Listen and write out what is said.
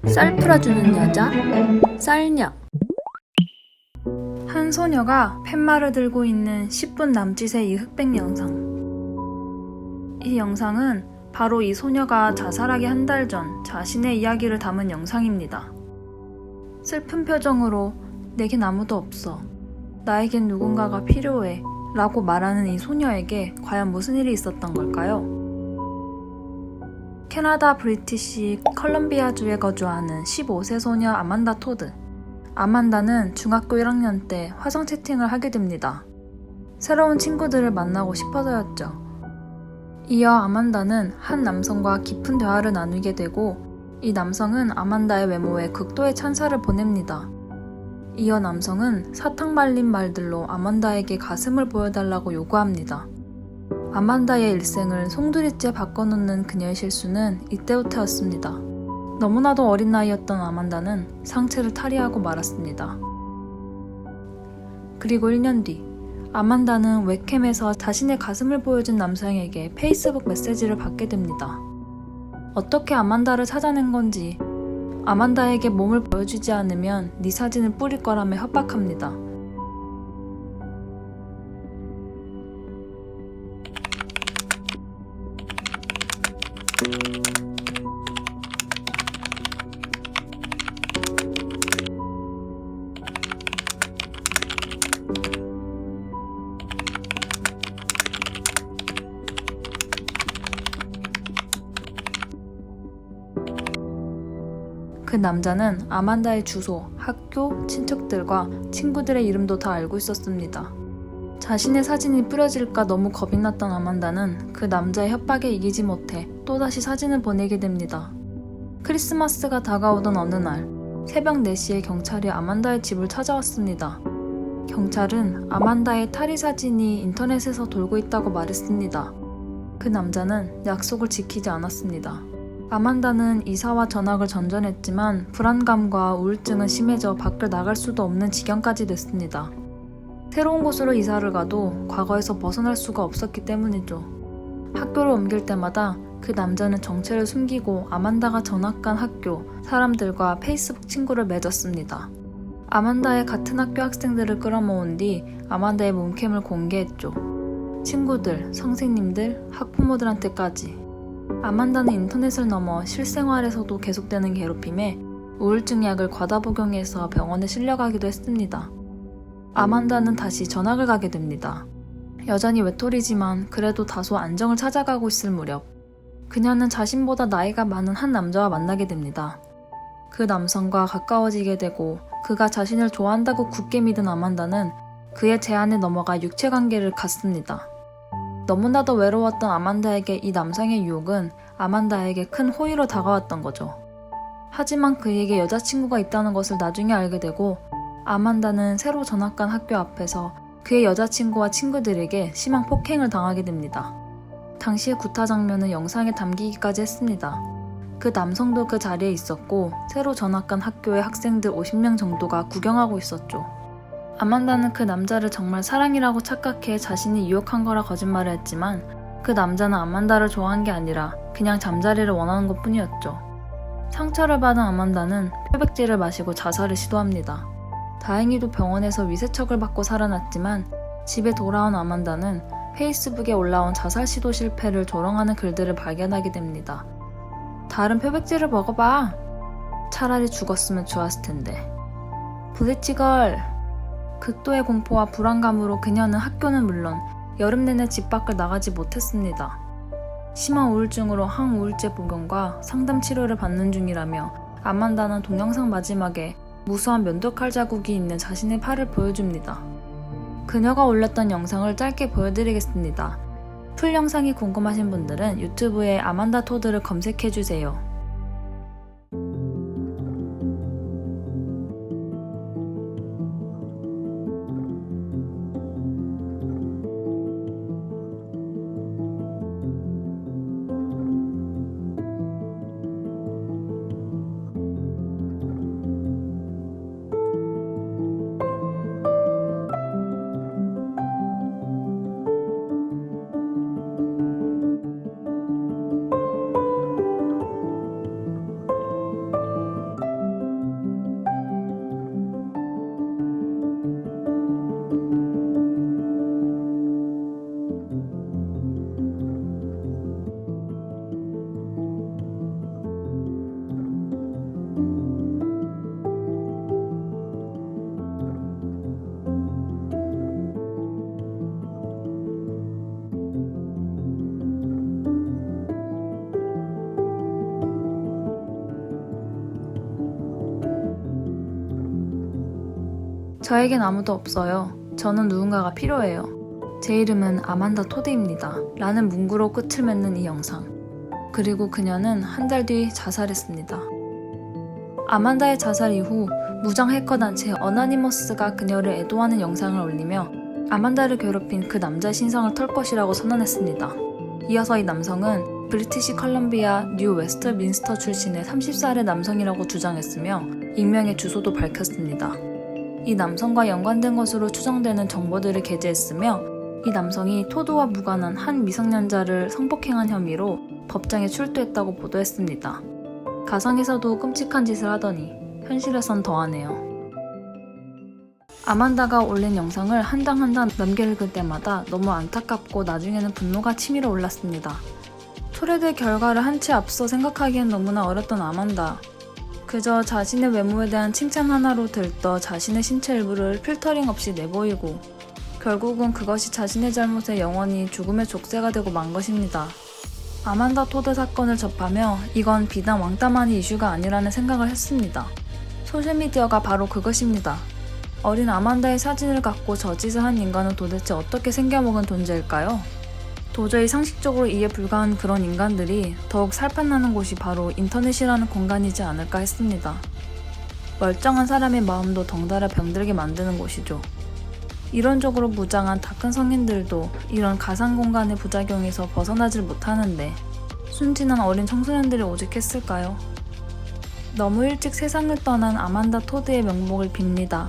쌀 풀어주는 여자, 쌀녀. 한 소녀가 팻말을 들고 있는 10분 남짓의 이 흑백 영상. 이 영상은 바로 이 소녀가 자살하기 한 달 전 자신의 이야기를 담은 영상입니다. 슬픈 표정으로 내겐 아무도 없어. 나에겐 누군가가 필요해. 라고 말하는 이 소녀에게 과연 무슨 일이 있었던 걸까요? 캐나다 브리티시 컬럼비아주에 거주하는 15세 소녀 아만다 토드. 아만다는 중학교 1학년 때 화성 채팅을 하게 됩니다. 새로운 친구들을 만나고 싶어서였죠. 이어 아만다는 한 남성과 깊은 대화를 나누게 되고 이 남성은 아만다의 외모에 극도의 찬사를 보냅니다. 이어 남성은 사탕 발린 말들로 아만다에게 가슴을 보여달라고 요구합니다. 아만다의 일생을 송두리째 바꿔놓는 그녀의 실수는 이때부터였습니다. 너무나도 어린 나이였던 아만다는 상체를 탈의하고 말았습니다. 그리고 1년 뒤, 아만다는 웹캠에서 자신의 가슴을 보여준 남성에게 페이스북 메시지를 받게 됩니다. 어떻게 아만다를 찾아낸 건지, 아만다에게 몸을 보여주지 않으면 네 사진을 뿌릴 거라며 협박합니다. 그 남자는 아만다의 주소, 학교, 친척들과 친구들의 이름도 다 알고 있었습니다. 자신의 사진이 뿌려질까 너무 겁이 났던 아만다는 그 남자의 협박에 이기지 못해 또다시 사진을 보내게 됩니다. 크리스마스가 다가오던 어느 날, 새벽 4시에 경찰이 아만다의 집을 찾아왔습니다. 경찰은 아만다의 탈의 사진이 인터넷에서 돌고 있다고 말했습니다. 그 남자는 약속을 지키지 않았습니다. 아만다는 이사와 전학을 전전했지만 불안감과 우울증은 심해져 밖을 나갈 수도 없는 지경까지 됐습니다. 새로운 곳으로 이사를 가도 과거에서 벗어날 수가 없었기 때문이죠. 학교를 옮길 때마다 그 남자는 정체를 숨기고 아만다가 전학 간 학교 사람들과 페이스북 친구를 맺었습니다. 아만다의 같은 학교 학생들을 끌어모은 뒤 아만다의 몸캠을 공개했죠. 친구들, 선생님들, 학부모들한테까지. 아만다는 인터넷을 넘어 실생활에서도 계속되는 괴롭힘에 우울증 약을 과다 복용해서 병원에 실려가기도 했습니다. 아만다는 다시 전학을 가게 됩니다. 여전히 외톨이지만 그래도 다소 안정을 찾아가고 있을 무렵 그녀는 자신보다 나이가 많은 한 남자와 만나게 됩니다. 그 남성과 가까워지게 되고 그가 자신을 좋아한다고 굳게 믿은 아만다는 그의 제안에 넘어가 육체관계를 갖습니다. 너무나도 외로웠던 아만다에게 이 남성의 유혹은 아만다에게 큰 호의로 다가왔던 거죠. 하지만 그에게 여자친구가 있다는 것을 나중에 알게 되고 아만다는 새로 전학 간 학교 앞에서 그의 여자친구와 친구들에게 심한 폭행을 당하게 됩니다. 당시의 구타 장면은 영상에 담기기까지 했습니다. 그 남성도 그 자리에 있었고 새로 전학 간 학교의 학생들 50명 정도가 구경하고 있었죠. 아만다는 그 남자를 정말 사랑이라고 착각해 자신이 유혹한 거라 거짓말을 했지만 그 남자는 아만다를 좋아한 게 아니라 그냥 잠자리를 원하는 것 뿐이었죠. 상처를 받은 아만다는 표백제를 마시고 자살을 시도합니다. 다행히도 병원에서 위세척을 받고 살아났지만 집에 돌아온 아만다는 페이스북에 올라온 자살 시도 실패를 조롱하는 글들을 발견하게 됩니다. 다른 표백제를 먹어봐. 차라리 죽었으면 좋았을 텐데. 블리치걸. 극도의 공포와 불안감으로 그녀는 학교는 물론 여름 내내 집 밖을 나가지 못했습니다. 심한 우울증으로 항우울제 복용과 상담 치료를 받는 중이라며 아만다는 동영상 마지막에 무수한 면도칼 자국이 있는 자신의 팔을 보여줍니다. 그녀가 올렸던 영상을 짧게 보여드리겠습니다. 풀 영상이 궁금하신 분들은 유튜브에 아만다 토드를 검색해주세요. 저에겐 아무도 없어요. 저는 누군가가 필요해요. 제 이름은 아만다 토드입니다. 라는 문구로 끝을 맺는 이 영상. 그리고 그녀는 한 달 뒤 자살했습니다. 아만다의 자살 이후 무장 해커 단체 어나니머스가 그녀를 애도하는 영상을 올리며 아만다를 괴롭힌 그 남자의 신상을 털 것이라고 선언했습니다. 이어서 이 남성은 브리티시 컬럼비아 뉴 웨스트민스터 출신의 30살의 남성이라고 주장했으며 익명의 주소도 밝혔습니다. 이 남성과 연관된 것으로 추정되는 정보들을 게재했으며 이 남성이 토드와 무관한 한 미성년자를 성폭행한 혐의로 법정에 출두했다고 보도했습니다. 가상에서도 끔찍한 짓을 하더니 현실에선 더하네요. 아만다가 올린 영상을 한 장 한 장 넘겨 읽을 때마다 너무 안타깝고 나중에는 분노가 치밀어 올랐습니다. 토레드의 결과를 한 치 앞서 생각하기엔 너무나 어렸던 아만다. 그저 자신의 외모에 대한 칭찬 하나로 들떠 자신의 신체 일부를 필터링 없이 내보이고 결국은 그것이 자신의 잘못에 영원히 죽음의 족쇄가 되고 만 것입니다. 아만다 토드 사건을 접하며 이건 비단 왕따만이 이슈가 아니라는 생각을 했습니다. 소셜미디어가 바로 그것입니다. 어린 아만다의 사진을 갖고 저짓을 한 인간은 도대체 어떻게 생겨먹은 존재일까요? 도저히 상식적으로 이해 불가한 그런 인간들이 더욱 살판나는 곳이 바로 인터넷이라는 공간이지 않을까 했습니다. 멀쩡한 사람의 마음도 덩달아 병들게 만드는 곳이죠. 이론적으로 무장한 다 큰 성인들도 이런 가상 공간의 부작용에서 벗어나질 못하는데 순진한 어린 청소년들이 오직 했을까요? 너무 일찍 세상을 떠난 아만다 토드의 명복을 빕니다.